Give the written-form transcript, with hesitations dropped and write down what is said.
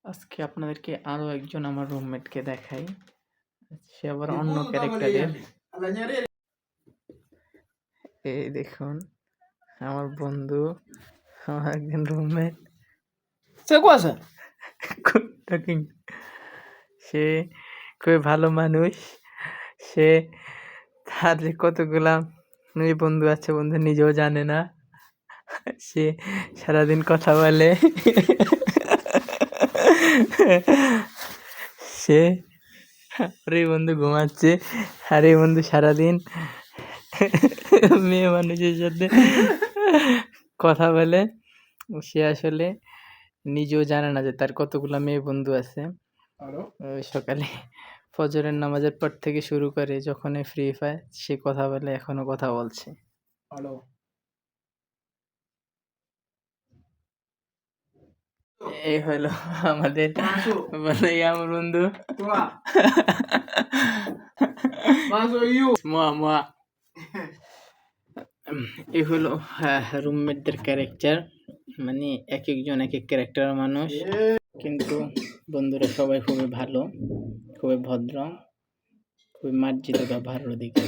আজকে আপনাদেরকে আরো একজন আমার রুমমেটকে দেখাই। সে আবার অন্য ক্যারেক্টারের। এই দেখুন আমার বন্ধু, আমার একজন রুমমেট। সে খুবই ভালো মানুষ। সে তার যে কতগুলা মেয়ে বন্ধু আছে বন্ধু নিজেও জানে না। সে সারাদিন কথা বলে। সে আরে বন্ধু ঘুমাচ্ছে, আরে বন্ধু সারাদিন মেয়ে মানুষের সাথে কথা বলে। সে আসলে নিজেও জানে না যে তার কতগুলা মেয়ে বন্ধু আছে। সকালে ফজরের নামাজের পর থেকে শুরু করে যখনই ফ্রি পায় সে কথা বলে, এখনো কথা বলছে। এই হলো আমাদের আমার বন্ধু। এই হলো রুমমেটদের ক্যারেক্টার। মানে এক একজন এক এক ক্যারেক্টার মানুষ, কিন্তু বন্ধুরা সবাই খুবই ভালো, খুবই ভদ্র, খুবই মার্জিত ব্যবহারের দিকে।